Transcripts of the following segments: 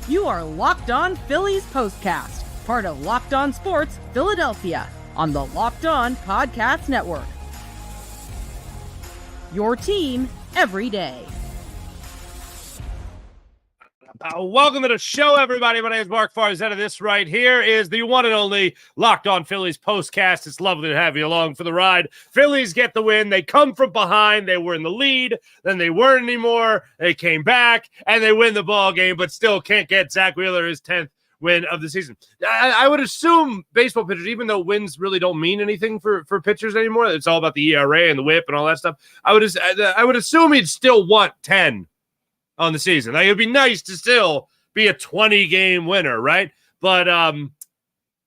You are Locked On Phillies Postcast, part of Locked On Sports Philadelphia, on the Locked On Podcast Network. Your team every day. Welcome to the show, everybody. My name is Mark Farzetta. This right here is the one and only Locked On Phillies Postcast. It's lovely to have you along for the ride. Phillies get the win. They come from behind. They were in the lead. Then they weren't anymore. They came back, and they win the ball game, but still can't get Zack Wheeler his 10th win of the season. I would assume baseball pitchers, even though wins really don't mean anything for pitchers anymore, it's all about the ERA and the whip and all that stuff. I would assume he'd still want 10 on the season. Like, it'd be nice to still be a 20-game winner, right? But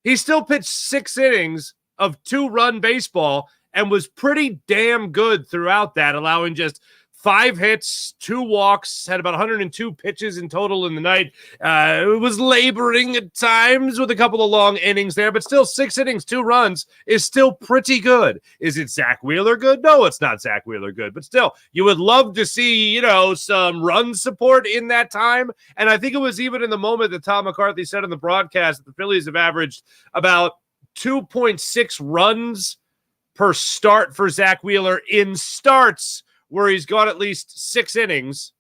he still pitched 6 innings of 2-run baseball and was pretty damn good throughout that, allowing just 5 hits, 2 walks, had about 102 pitches in total in the night. It was laboring at times with a couple of long innings there, but still 6 innings, 2 runs is still pretty good. Is it Zack Wheeler good? No, it's not Zack Wheeler good, but still, you would love to see, some run support in that time. And I think it was even in the moment that Tom McCarthy said on the broadcast that the Phillies have averaged about 2.6 runs per start for Zack Wheeler in starts where he's gone at least 6 innings.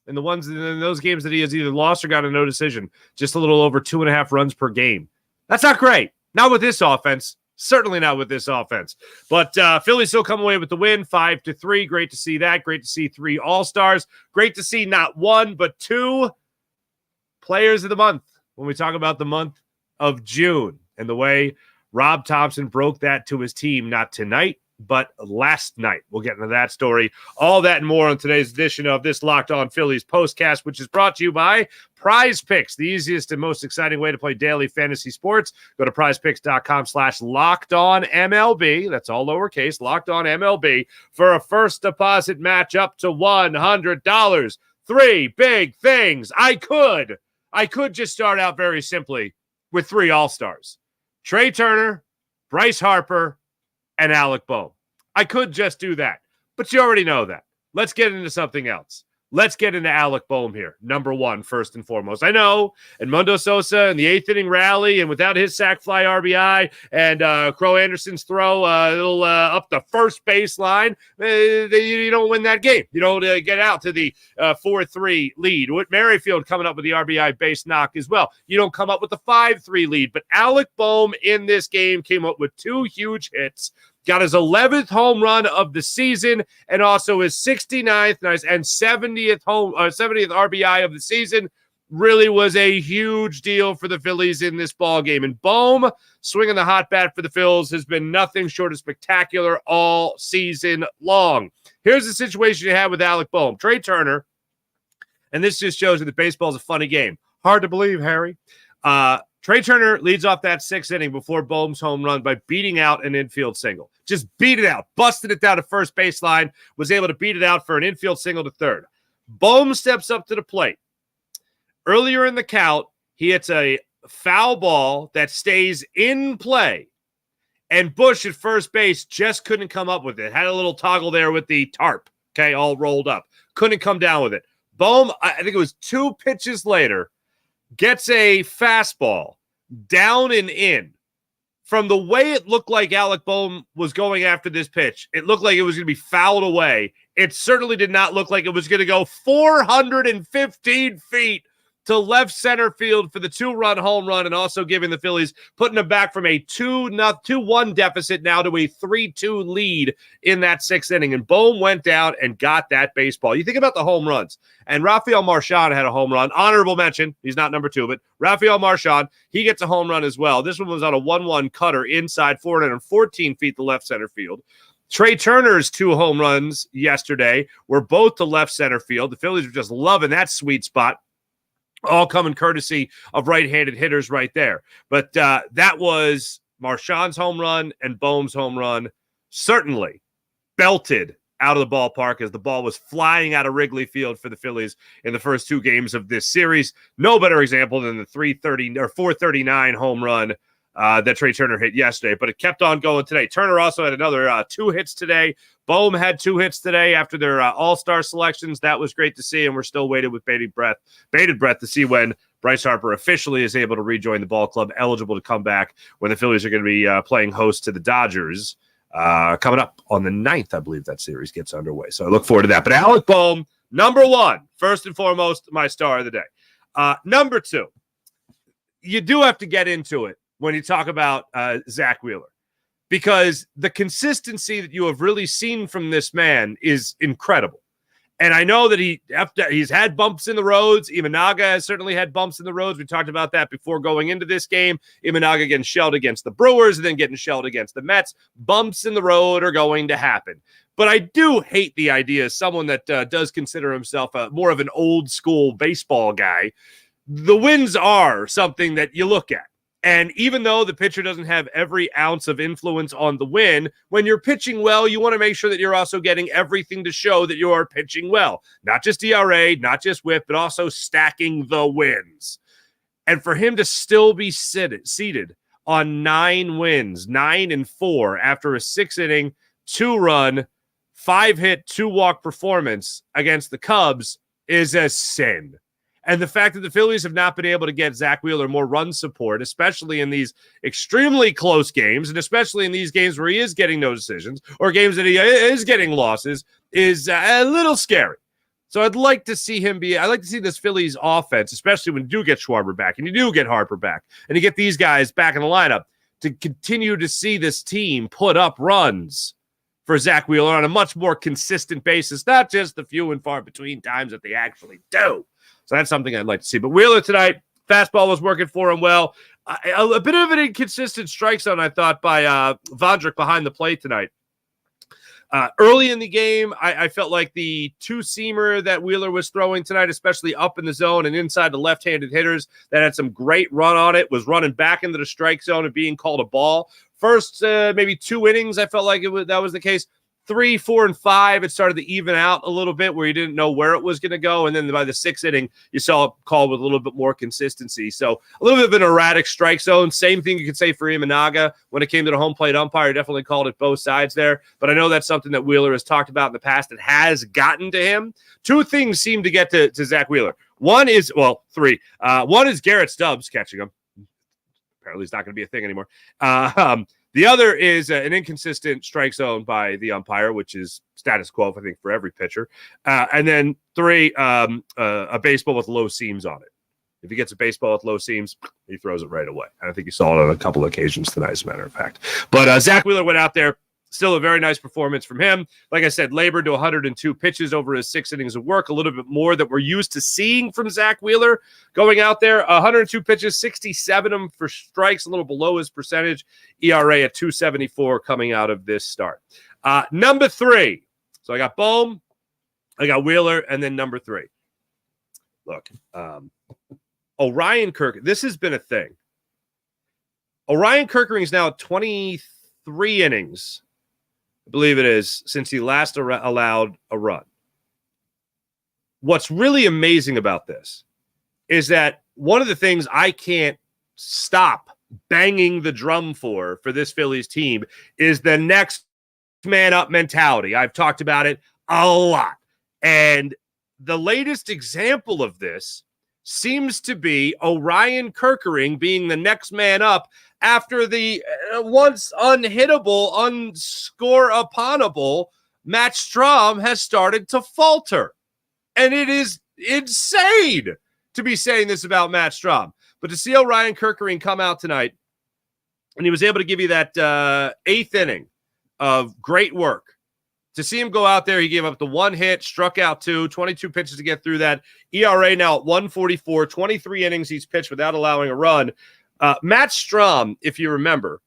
And the ones in those games that he has either lost or got a no decision, just a little over 2.5 runs per game. That's not great. Not with this offense. Certainly not with this offense. But Phillies still come away with the win, 5-3. Great to see that. Great to see 3 All-Stars. Great to see not 1, but 2 players of the month when we talk about the month of June and the way Rob Thompson broke that to his team, not tonight, but last night. We'll get into that story. All that and more on today's edition of this Locked On Phillies Postcast, which is brought to you by Prize Picks, the easiest and most exciting way to play daily fantasy sports. Go to prizepicks.com/LockedOnMLB. That's all lowercase, Locked On MLB, for a first deposit match up to $100. 3 big things. I could just start out very simply with 3 All-Stars. Trea Turner, Bryce Harper, and Alec Bohm. I could just do that, but you already know that. Let's get into something else. Let's get into Alec Bohm here, number 1, first and foremost. I know Edmundo Sosa in the 8th inning rally, and without his sac fly RBI and Crow Anderson's throw up the first baseline, you don't win that game. You don't get out to the 4-3 lead. Whit Merrifield coming up with the RBI base knock as well. You don't come up with the 5-3 lead. But Alec Bohm in this game came up with 2 huge hits, got his 11th home run of the season, and also his 69th and 70th RBI of the season. Really was a huge deal for the Phillies in this ball game. And Bohm, swinging the hot bat for the Phils, has been nothing short of spectacular all season long. Here's the situation you have with Alec Bohm. Trea Turner, and this just shows you that baseball is a funny game. Hard to believe, Harry. Trea Turner leads off that 6th inning before Bohm's home run by beating out an infield single. Just beat it out. Busted it down to first baseline. Was able to beat it out for an infield single to third. Bohm steps up to the plate. Earlier in the count, he hits a foul ball that stays in play. And Bush at first base just couldn't come up with it. Had a little toggle there with the tarp, all rolled up. Couldn't come down with it. Bohm, I think it was 2 pitches later, gets a fastball down and in. From the way it looked like Alec Bohm was going after this pitch, it looked like it was going to be fouled away. It certainly did not look like it was going to go 415 feet to left center field for the 2-run home run, and also giving the Phillies, putting them back from a 2-1 deficit now to a 3-2 lead in that 6th inning. And Bohm went down and got that baseball. You think about the home runs, and Rafael Marchan had a home run. Honorable mention. He's not number 2, but Rafael Marchan, he gets a home run as well. This one was on a 1-1 cutter inside 414 feet to left center field. Trea Turner's 2 home runs yesterday were both to left center field. The Phillies were just loving that sweet spot. All coming courtesy of right-handed hitters right there. But that was Marchan's home run and Bohm's home run. Certainly belted out of the ballpark as the ball was flying out of Wrigley Field for the Phillies in the first 2 games of this series. No better example than the 439 home run that Trea Turner hit yesterday, but it kept on going today. Turner also had another 2 hits today. Bohm had 2 hits today after their all-star selections. That was great to see, and we're still waiting with bated breath to see when Bryce Harper officially is able to rejoin the ball club, eligible to come back when the Phillies are going to be playing host to the Dodgers coming up on the 9th. I believe that series gets underway, so I look forward to that. But Alec Bohm, number 1, first and foremost, my star of the day. Number 2, you do have to get into it when you talk about Zack Wheeler, because the consistency that you have really seen from this man is incredible. And I know that he's had bumps in the roads. Imanaga has certainly had bumps in the roads. We talked about that before going into this game. Imanaga getting shelled against the Brewers and then getting shelled against the Mets. Bumps in the road are going to happen. But I do hate the idea, as someone that does consider himself more of an old school baseball guy, the wins are something that you look at. And even though the pitcher doesn't have every ounce of influence on the win, when you're pitching well, you want to make sure that you're also getting everything to show that you are pitching well. Not just ERA, not just whip, but also stacking the wins. And for him to still be seated on 9 wins, 9-4, after a 6-inning, 2-run, 5-hit, 2-walk performance against the Cubs is a sin. And the fact that the Phillies have not been able to get Zack Wheeler more run support, especially in these extremely close games, and especially in these games where he is getting no decisions or games that he is getting losses, is a little scary. So I'd like to see this Phillies offense, especially when you do get Schwarber back and you do get Harper back and you get these guys back in the lineup, to continue to see this team put up runs for Zack Wheeler on a much more consistent basis, not just the few and far between times that they actually do. So that's something I'd like to see. But Wheeler tonight, fastball was working for him well. A bit of an inconsistent strike zone, I thought, by Vondruk behind the plate tonight. Early in the game, I felt like the 2-seamer that Wheeler was throwing tonight, especially up in the zone and inside the left-handed hitters that had some great run on it, was running back into the strike zone and being called a ball. First, maybe 2 innings, I felt like that was the case. 3, 4, and 5, it started to even out a little bit where you didn't know where it was going to go. And then by the 6th inning, you saw it called with a little bit more consistency. So a little bit of an erratic strike zone. Same thing you could say for Imanaga. When it came to the home plate umpire, definitely called it both sides there. But I know that's something that Wheeler has talked about in the past that has gotten to him. 2 things seem to get to Zack Wheeler. 3. One is Garrett Stubbs catching him. Apparently it's not going to be a thing anymore. The other is an inconsistent strike zone by the umpire, which is status quo, I think, for every pitcher. And then 3, a baseball with low seams on it. If he gets a baseball with low seams, he throws it right away. I think you saw it on a couple of occasions tonight, as a matter of fact. But Zack Wheeler went out there. Still a very nice performance from him. Like I said, labored to 102 pitches over his 6 innings of work, a little bit more that we're used to seeing from Zack Wheeler going out there. 102 pitches, 67 of them for strikes, a little below his percentage. ERA at 2.74 coming out of this start. Number 3. So I got Bohm, I got Wheeler, and then number 3. Look, Orion Kirk, this has been a thing. Orion Kirkering is now at 23 innings, I believe it is, since he last allowed a run. What's really amazing about this is that one of the things I can't stop banging the drum for this Phillies team is the next man up mentality. I've talked about it a lot. And the latest example of this seems to be Orion Kirkering being the next man up after the once unhittable, unscore-uponable Matt Strahm has started to falter. And it is insane to be saying this about Matt Strahm. But to see Orion Kirkering come out tonight, and he was able to give you that 8th inning of great work. To see him go out there, he gave up the 1 hit, struck out 2, 22 pitches to get through that. ERA now at 1.44, 23 innings he's pitched without allowing a run. Matt Strahm, if you remember,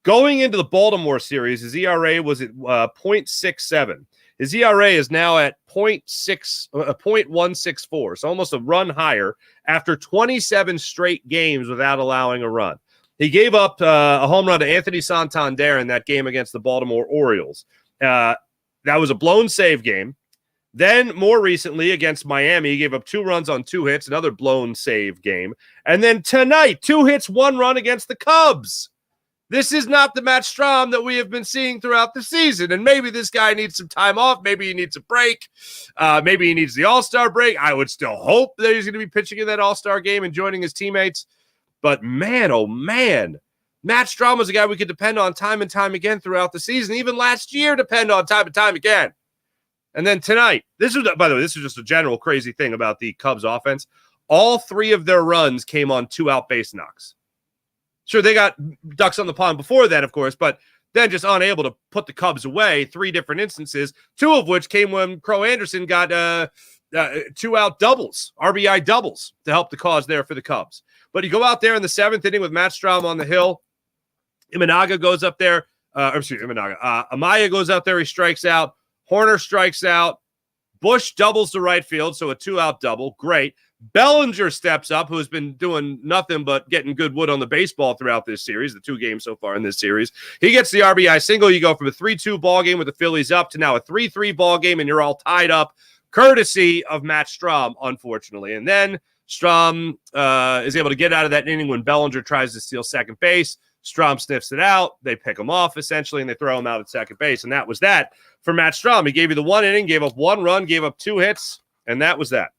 going into the Baltimore series, his ERA was at 0.67. His ERA is now at 0.164, so almost a run higher after 27 straight games without allowing a run. He gave up a home run to Anthony Santander in that game against the Baltimore Orioles. That was a blown save game. Then more recently against Miami, he gave up 2 runs on 2 hits, another blown save game. And then tonight, 2 hits, 1 run against the Cubs. This is not the Matt Strahm that we have been seeing throughout the season. And maybe this guy needs some time off. Maybe he needs a break. Maybe he needs the All-Star break. I would still hope that he's going to be pitching in that All-Star game and joining his teammates. But man, oh man, Matt Strahm was a guy we could depend on time and time again throughout the season. Even last year, depend on time and time again. And then tonight, by the way, this is just a general crazy thing about the Cubs offense. All 3 of their runs came on 2-out base knocks. Sure, they got ducks on the pond before that, of course, but then just unable to put the Cubs away. 3 different instances, 2 of which came when Crow Anderson got 2-out doubles, RBI doubles to help the cause there for the Cubs. But you go out there in the 7th inning with Matt Strahm on the hill. Amaya goes out there. He strikes out. Horner strikes out. Bush doubles to right field, so a 2-out double. Great. Bellinger steps up, who has been doing nothing but getting good wood on the baseball throughout this series, the 2 games so far in this series. He gets the RBI single. You go from a 3-2 ball game with the Phillies up to now a 3-3 ball game, and you're all tied up, courtesy of Matt Strahm, unfortunately. And then Strahm is able to get out of that inning when Bellinger tries to steal second base. Strahm sniffs it out. They pick him off, essentially, and they throw him out at second base. And that was that for Matt Strahm. He gave you the 1 inning, gave up 1 run, gave up 2 hits, and that was that.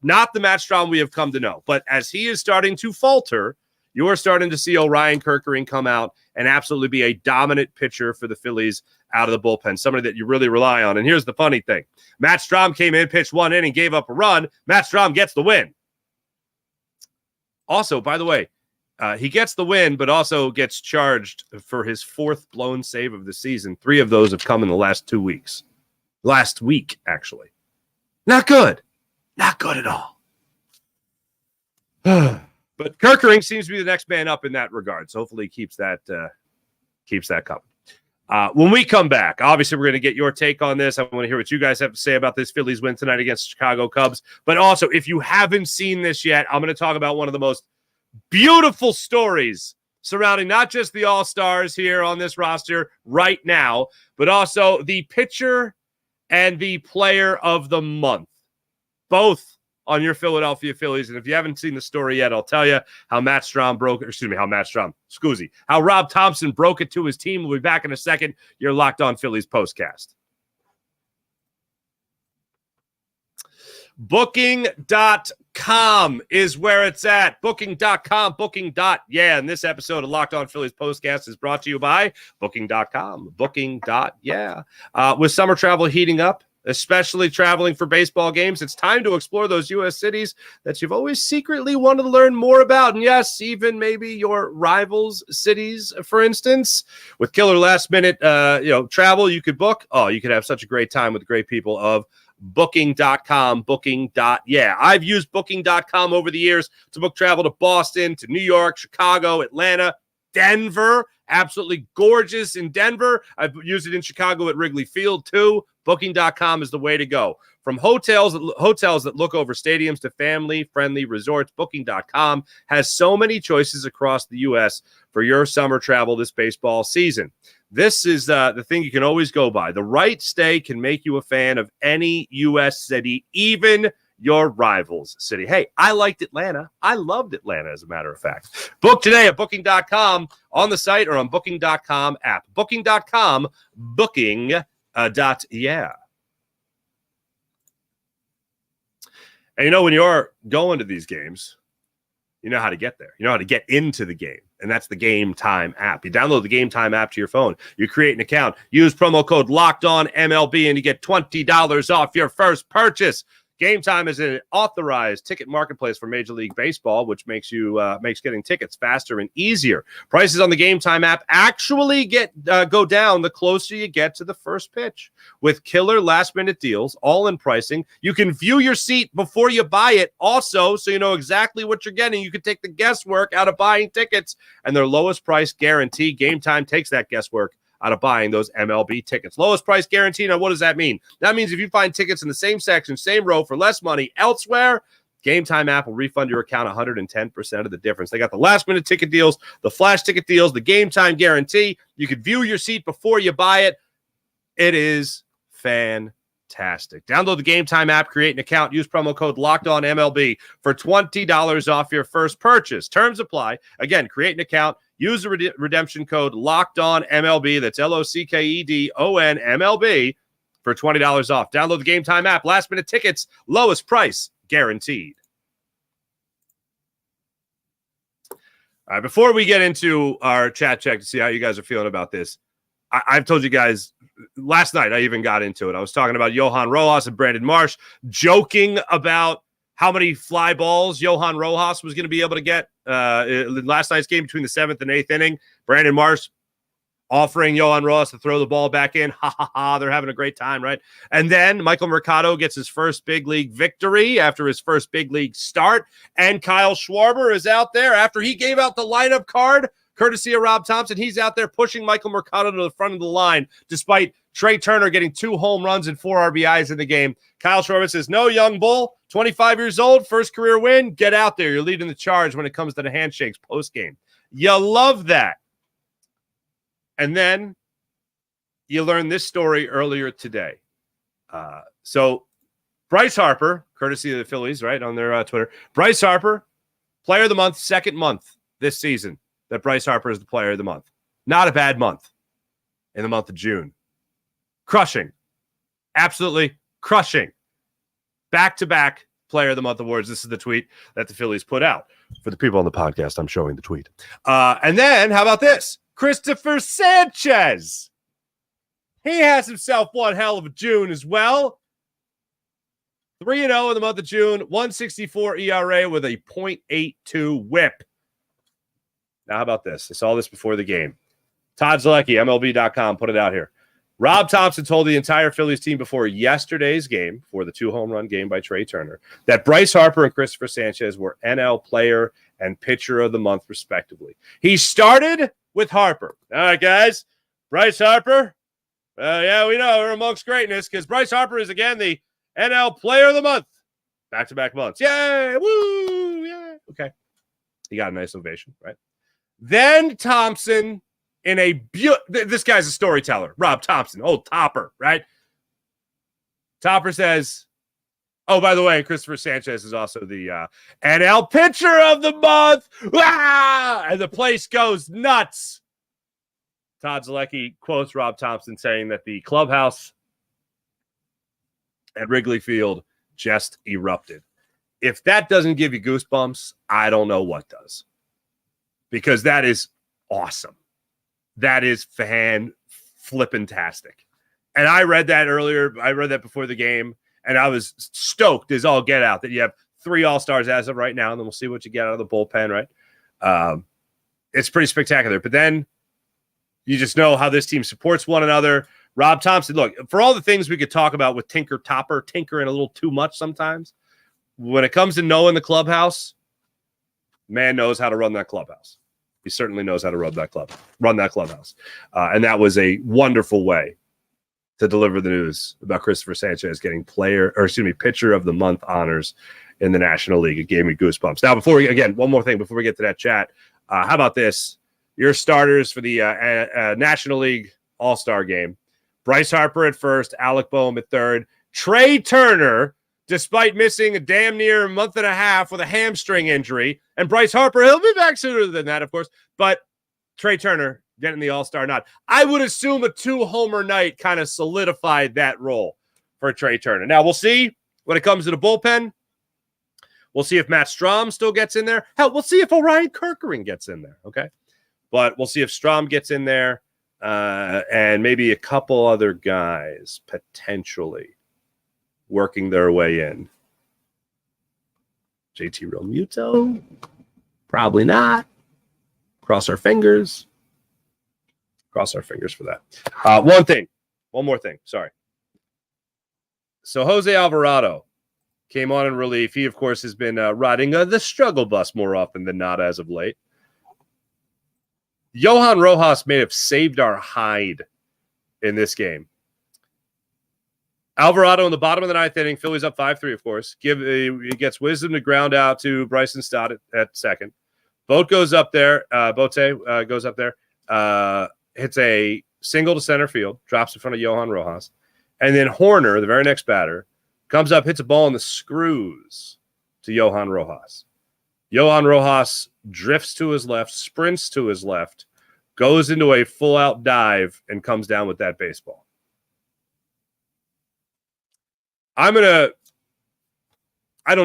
Not the Matt Strahm we have come to know. But as he is starting to falter, you are starting to see Orion Kirk come out and absolutely be a dominant pitcher for the Phillies out of the bullpen, somebody that you really rely on. And here's the funny thing. Matt Strahm came in, pitched 1 inning, gave up a run. Matt Strahm gets the win. Also, by the way, he gets the win, but also gets charged for his 4th blown save of the season. 3 of those have come in the last 2 weeks. Last week, actually. Not good. Not good at all. But Kirkering seems to be the next man up in that regard. So hopefully he keeps that coming. When we come back, obviously we're going to get your take on this. I want to hear what you guys have to say about this Phillies win tonight against the Chicago Cubs. But also, if you haven't seen this yet, I'm going to talk about one of the most beautiful stories surrounding not just the All-Stars here on this roster right now, but also the pitcher and the player of the month, both on your Philadelphia Phillies. And if you haven't seen the story yet, I'll tell you how how Rob Thompson broke it to his team. We'll be back in a second. You're Locked On Phillies postcast. Booking.com is where it's at. Booking.com, booking.yeah. And this episode of Locked On Phillies postcast is brought to you by Booking.com, booking.yeah. With summer travel heating up, especially traveling for baseball games, it's time to explore those U.S. cities that you've always secretly wanted to learn more about. And yes, even maybe your rivals' cities, for instance. With killer last-minute travel you could book. Oh, you could have such a great time with the great people of Booking.com, booking.yeah. I've used Booking.com over the years to book travel to Boston, to New York, Chicago, Atlanta, Denver. Absolutely gorgeous in Denver. I've used it in Chicago at Wrigley Field too. Booking.com is the way to go. From hotels that look over stadiums to family-friendly resorts, Booking.com has so many choices across the U.S. for your summer travel this baseball season. This is the thing you can always go by. The right stay can make you a fan of any U.S. city, even your rival's city. Hey, I liked Atlanta. I loved Atlanta, as a matter of fact. Book today at Booking.com on the site or on Booking.com app. Booking.com, booking.yeah. And when you're going to these games, you know how to get there. You know how to get into the game. And that's the GameTime app. You download the GameTime app to your phone. You create an account. Use promo code LOCKEDONMLB and you get $20 off your first purchase. GameTime is an authorized ticket marketplace for Major League Baseball, which makes getting tickets faster and easier. Prices on the GameTime app actually go down the closer you get to the first pitch. With killer last-minute deals, all-in pricing, you can view your seat before you buy it also, so you know exactly what you're getting. You can take the guesswork out of buying tickets, and their lowest price guarantee. GameTime takes that guesswork out of buying those MLB tickets. Lowest price guarantee. Now, what does that mean? That means if you find tickets in the same section, same row for less money elsewhere, GameTime app will refund your account 110% of the difference. They got the last-minute ticket deals, the flash ticket deals, the GameTime guarantee. You can view your seat before you buy it. It is fantastic. fantastic. Download the GameTime app, create an account, use promo code LOCKEDONMLB for $20 off your first purchase. Terms apply. Again, create an account, use the redemption code LOCKEDONMLB. That's LOCKEDONMLB for $20 off. Download the GameTime app. Last minute tickets, lowest price guaranteed. All right, before we get into our chat check to see how you guys are feeling about this, I've told you guys last night, I even got into it. I was talking about Johan Rojas and Brandon Marsh, joking about how many fly balls Johan Rojas was going to be able to get last night's game between the 7th and 8th inning. Brandon Marsh offering Johan Rojas to throw the ball back in. Ha, ha, ha. They're having a great time, right? And then Michael Mercado gets his first big league victory after his first big league start. And Kyle Schwarber is out there after he gave out the lineup card, courtesy of Rob Thompson. He's out there pushing Michael Mercado to the front of the line, despite Trea Turner getting 2 home runs and 4 RBIs in the game. Kyle Schwarber says, no, young bull, 25 years old, first career win. Get out there. You're leading the charge when it comes to the handshakes post-game. You love that. And then you learned this story earlier today. So Bryce Harper, courtesy of the Phillies, right, on their Twitter. Bryce Harper, player of the month, second month this season that Bryce Harper is the player of the month. Not a bad month in the month of June. Crushing. Absolutely crushing. Back-to-back player of the month awards. This is the tweet that the Phillies put out. For the people on the podcast, I'm showing the tweet. And then, how about this? Christopher Sanchez. He has himself one hell of a June as well. 3-0 in the month of June, 1.64 ERA with a .82 whip. Now, how about this? I saw this before the game. Todd Zalecki, MLB.com, put it out here. Rob Thompson told the entire Phillies team before yesterday's game, for the 2-home-run game by Trea Turner, that Bryce Harper and Christopher Sanchez were NL Player and Pitcher of the Month, respectively. He started with Harper. All right, guys. Bryce Harper. Yeah, we know we're amongst greatness because Bryce Harper is, again, the NL Player of the Month. Back-to-back months. Yay! Woo! Yeah. Okay. He got a nice ovation, right? Then Thompson, in a this guy's a storyteller. Rob Thompson, old Topper, right? Topper says, oh, by the way, Christopher Sanchez is also the NL Pitcher of the Month. Ah! And the place goes nuts. Todd Zalecki quotes Rob Thompson saying that the clubhouse at Wrigley Field just erupted. If that doesn't give you goosebumps, I don't know what does. Because that is awesome. That is fan-flippin-tastic. And I read that earlier. I read that before the game. And I was stoked as all get out that you have 3 All-Stars as of right now, and then we'll see what you get out of the bullpen, right? It's pretty spectacular. But then you just know how this team supports one another. Rob Thompson, look, for all the things we could talk about with Topper tinkering a little too much sometimes, when it comes to knowing the clubhouse, man knows how to run that clubhouse. He certainly knows how to run that clubhouse. And that was a wonderful way to deliver the news about Christopher Sanchez getting Pitcher of the Month honors in the National League. It gave me goosebumps. Now, one more thing before we get to that chat. How about this? Your starters for the National League All-Star game. Bryce Harper at first, Alec Bohm at third. Trea Turner, despite missing a damn near month and a half with a hamstring injury. And Bryce Harper, he'll be back sooner than that, of course. But Trea Turner getting the All-Star nod. I would assume a 2-homer night kind of solidified that role for Trea Turner. Now, we'll see when it comes to the bullpen. We'll see if Matt Strahm still gets in there. Hell, we'll see if Orion Kirk gets in there, okay? But we'll see if Strahm gets in there and maybe a couple other guys potentially working their way in. JT Realmuto? Probably not. Cross our fingers. Cross our fingers for that. One more thing. Sorry. So Jose Alvarado came on in relief. He, of course, has been riding the struggle bus more often than not as of late. Johan Rojas may have saved our hide in this game. Alvarado in the bottom of the 9th inning. Phillies up 5-3, of course. He gets Wisdom to ground out to Bryson Stott at second. Bote goes up there. Hits a single to center field. Drops in front of Johan Rojas. And then Horner, the very next batter, comes up, hits a ball in the screws to Johan Rojas. Johan Rojas drifts to his left, sprints to his left, goes into a full-out dive, and comes down with that baseball. I don't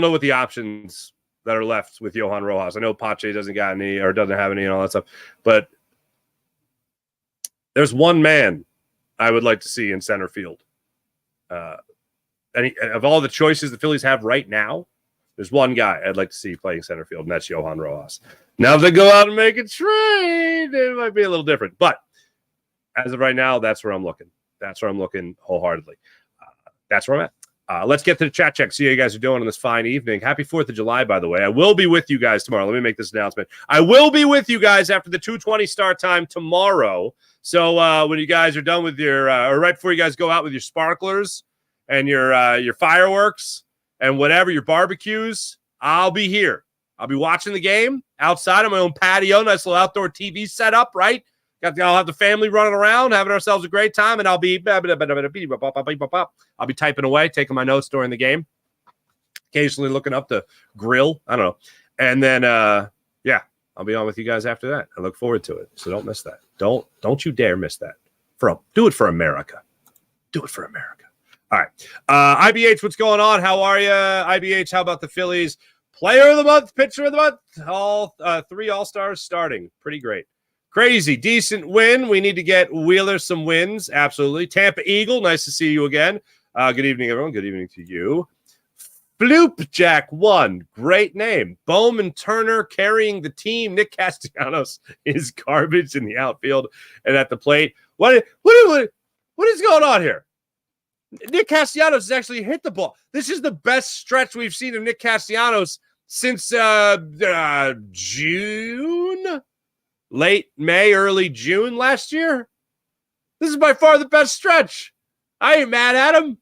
know what the options that are left with Johan Rojas. I know Pache doesn't have any and all that stuff, but there's one man I would like to see in center field. Of all the choices the Phillies have right now, there's one guy I'd like to see playing center field, and that's Johan Rojas. Now, if they go out and make a trade, it might be a little different. But as of right now, that's where I'm looking. That's where I'm looking wholeheartedly. That's where I'm at. Let's get to the chat check. See how you guys are doing on this fine evening. Happy 4th of July, by the way. I will be with you guys tomorrow. Let me make this announcement. I will be with you guys after the 2:20 start time tomorrow. So when you guys are done with your, or right before you guys go out with your sparklers and your fireworks and whatever, your barbecues, I'll be here. I'll be watching the game outside on my own patio, nice little outdoor TV setup, right? I'll have the family running around, having ourselves a great time, and I'll be typing away, taking my notes during the game, occasionally looking up the grill. I don't know. And then, I'll be on with you guys after that. I look forward to it, so don't miss that. Don't you dare miss that. Do it for America. Do it for America. All right. IBH, what's going on? How are you? IBH, how about the Phillies? Player of the month, pitcher of the month, all 3 All-Stars starting. Pretty great. Crazy, decent win. We need to get Wheeler some wins. Absolutely. Tampa Eagle, nice to see you again. Good evening, everyone. Good evening to you. Floop Jack 1, great name. Bohm and Turner carrying the team. Nick Castellanos is garbage in the outfield and at the plate. What is going on here? Nick Castellanos has actually hit the ball. This is the best stretch we've seen of Nick Castellanos since June, late May, early June last year. This is by far the best stretch. I ain't mad at him.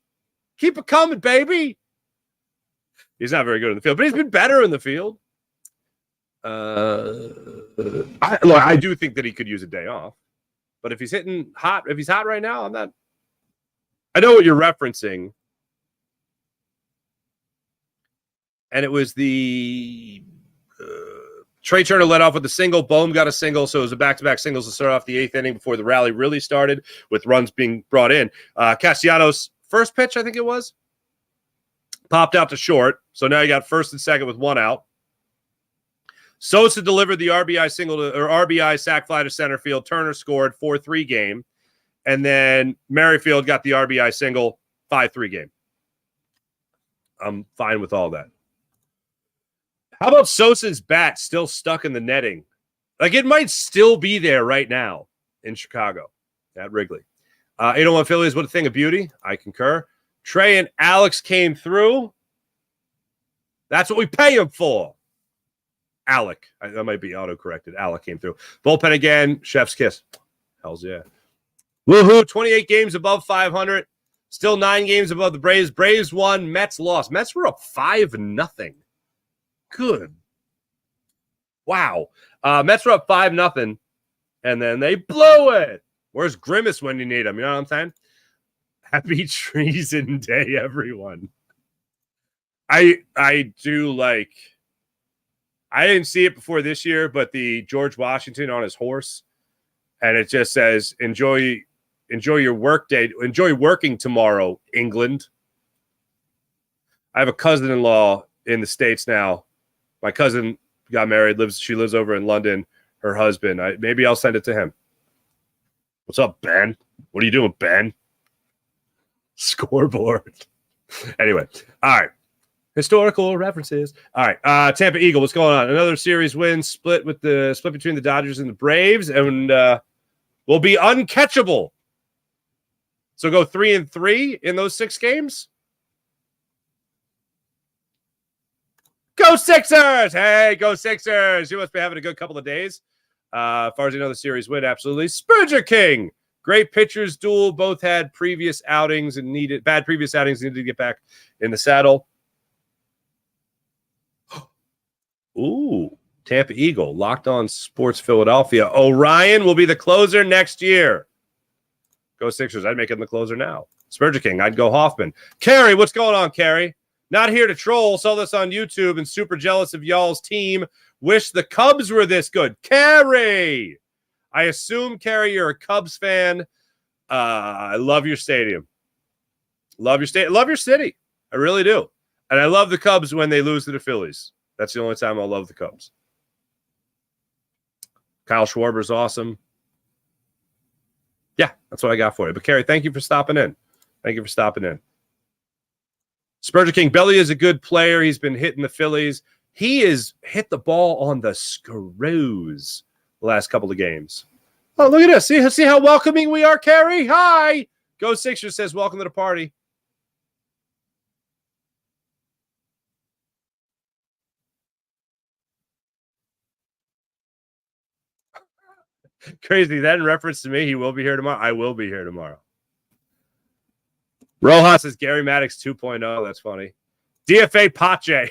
Keep it coming, baby. He's not very good in the field, but he's been better in the field. I do think that he could use a day off, but if he's hot right now, I'm not. I know what you're referencing. And it was the Trea Turner led off with a single. Bohm got a single, so it was a back-to-back singles to start off the 8th inning before the rally really started with runs being brought in. Castellanos' first pitch, I think it was, popped out to short. So now you got first and second with 1 out. Sosa delivered the RBI sac fly to center field. Turner scored 4-3 game. And then Merrifield got the RBI single, 5-3 game. I'm fine with all that. How about Sosa's bat still stuck in the netting? Like, it might still be there right now in Chicago at Wrigley. 801 Phillies, what a thing of beauty. I concur. Trea and Alex came through. That's what we pay him for. Alec. That might be auto-corrected. Alec came through. Bullpen again. Chef's kiss. Hells yeah. Woohoo. 28 games above 500. Still 9 games above the Braves. Braves won. Mets lost. Mets were up 5-0. Good. Wow. Mets were up 5-0. And then they blew it. Where's Grimace when you need him? You know what I'm saying? Happy Treason Day, everyone. I do like, I didn't see it before this year, but the George Washington on his horse, and it just says, enjoy your work day. Enjoy working tomorrow, England. I have a cousin-in-law in the States now. My cousin got married. She lives over in London. Her husband. Maybe I'll send it to him. What's up, Ben? What are you doing, Ben? Scoreboard. Anyway, all right. Historical references. All right. Tampa Eagle, what's going on? Another series win, split between the Dodgers and the Braves, and will be uncatchable. So go 3-3 in those 6 games. Go Sixers! Hey, go Sixers! You must be having a good couple of days. As far as you know, the series win, absolutely. Spurger King! Great pitchers duel. Both had previous outings and needed to get back in the saddle. Ooh, Tampa Eagle, Locked On Sports Philadelphia. Orion will be the closer next year. Go Sixers. I'd make him the closer now. Spurgeon King, I'd go Hoffman. Carrie, what's going on, Carrie? Not here to troll. Saw this on YouTube and super jealous of y'all's team. Wish the Cubs were this good. Carrie! I assume, Carrie, you're a Cubs fan. I love your stadium. Love your state. Love your city. I really do. And I love the Cubs when they lose to the Phillies. That's the only time I'll love the Cubs. Kyle Schwarber's awesome. Yeah, that's what I got for you. But, Carrie, thank you for stopping in. Thank you for stopping in. Spurgeon King, Belly is a good player. He's been hitting the Phillies. He has hit the ball on the screws the last couple of games. Oh, look at this. See how welcoming we are, Carrie? Hi. Go Sixers says, welcome to the party. Crazy. That in reference to me, he will be here tomorrow. I will be here tomorrow. Rojas says Gary Maddox 2.0. That's funny. DFA Pache.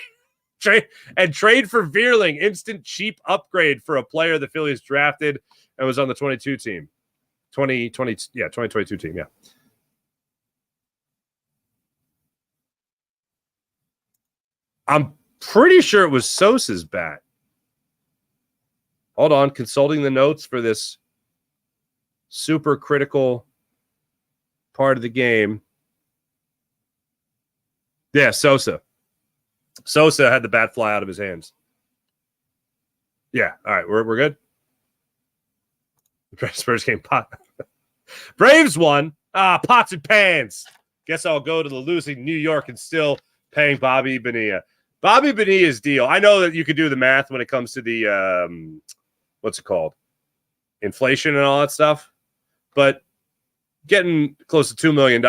Trade for Veerling. Instant cheap upgrade for a player the Phillies drafted and was on the 22 team. 2022 team, yeah. I'm pretty sure it was Sosa's bat. Hold on, consulting the notes for this super critical part of the game. Yeah, Sosa. Sosa had the bat fly out of his hands. Yeah, all right, we're good. Spurs game pot. Braves won. Pots and pans. Guess I'll go to the losing New York and still paying Bobby Bonilla. Bobby Bonilla's deal. I know that you could do the math when it comes to the what's it called? Inflation and all that stuff. But getting close to $2 million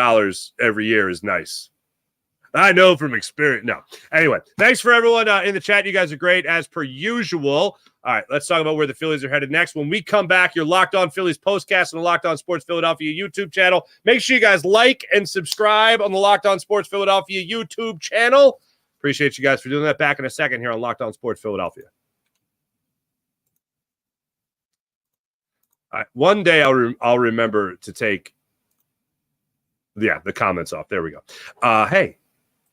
every year is nice. I know from experience. No. Anyway, thanks for everyone in the chat. You guys are great as per usual. All right, let's talk about where the Phillies are headed next. When we come back, you're Locked On Phillies postcast on the Locked On Sports Philadelphia YouTube channel. Make sure you guys like and subscribe on the Locked On Sports Philadelphia YouTube channel. Appreciate you guys for doing that. Back in a second here on Locked On Sports Philadelphia. All right, one day I'll remember to take the comments off. There we go. Hey,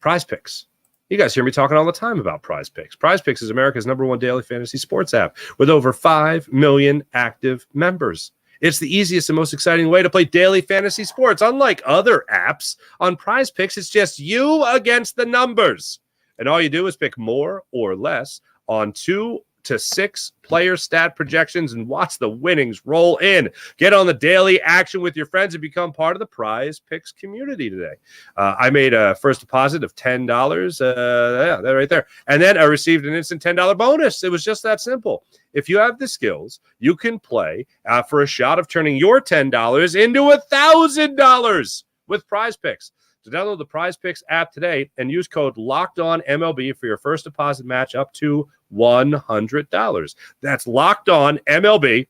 Prize Picks. You guys hear me talking all the time about Prize Picks. Prize Picks is America's #1 daily fantasy sports app with over 5 million active members. It's the easiest and most exciting way to play daily fantasy sports. Unlike other apps, on Prize Picks, it's just you against the numbers. And all you do is pick more or less on 2 to 6 player stat projections and watch the winnings roll in. Get on the daily action with your friends and become part of the Prize Picks community today. I made a first deposit of $10. Yeah, that right there. And then I received an instant $10 bonus. It was just that simple. If you have the skills, you can play for a shot of turning your $10 into $1,000 with Prize Picks. So download the Prize Picks app today and use code LOCKEDONMLB for your first deposit match up to $100. That's Locked On MLB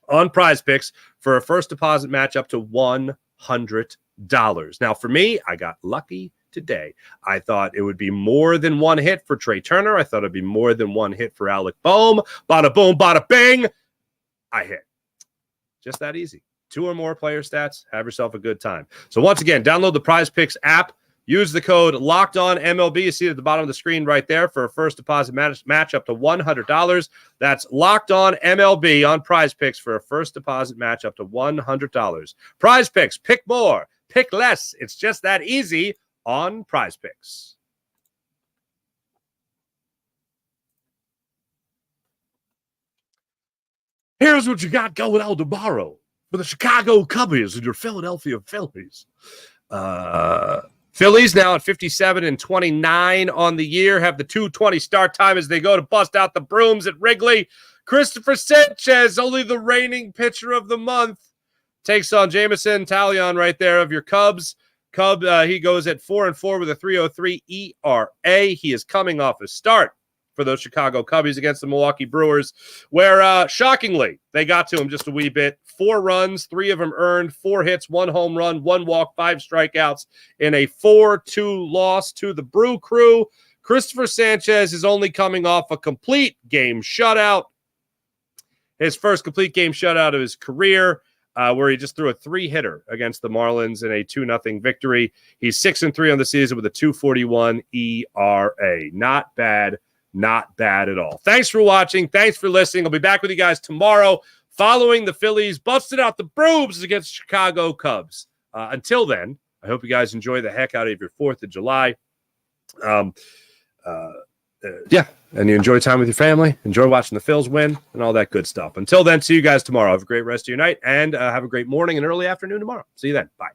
on Prize Picks for a first deposit match up to $100. Now, for me, I got lucky today. I thought it would be more than one hit for Trea Turner. I thought it'd be more than one hit for Alec Bohm. Bada boom, bada bing. I hit. Just that easy. 2 or more player stats, have yourself a good time. So once again, download the Prize Picks app. Use the code LOCKEDONMLB. You see it at the bottom of the screen right there for a first deposit match up to $100. That's Locked On MLB on Prize Picks for a first deposit match up to $100. Prize Picks, pick more, pick less. It's just that easy on Prize Picks. Here's what you got going on tomorrow for the Chicago Cubbies and your Philadelphia Phillies. Phillies now at 57-29 on the year, have the 2:20 start time as they go to bust out the brooms at Wrigley. Christopher Sanchez, only the reigning pitcher of the month, takes on Jameson Taillon right there of your Cubs. He goes at 4-4 with a 3.03 ERA. He is coming off a start for those Chicago Cubbies against the Milwaukee Brewers, where shockingly they got to him just a wee bit. 4 runs, 3 of them earned, 4 hits, 1 home run, 1 walk, 5 strikeouts in a 4-2 loss to the Brew Crew. Christopher Sanchez is only coming off a complete game shutout, his first complete game shutout of his career. where he just threw a 3-hitter against the Marlins in a 2-0 victory. He's 6-3 on the season with a 2.41 ERA. Not bad at all. Thanks for watching. Thanks for listening. I'll be back with you guys tomorrow following the Phillies busted out the brooms against Chicago Cubs. Until then, I hope you guys enjoy the heck out of your 4th of July. And you enjoy time with your family, enjoy watching the Phils win, and all that good stuff. Until then, see you guys tomorrow. Have a great rest of your night, and have a great morning and early afternoon tomorrow. See you then. Bye.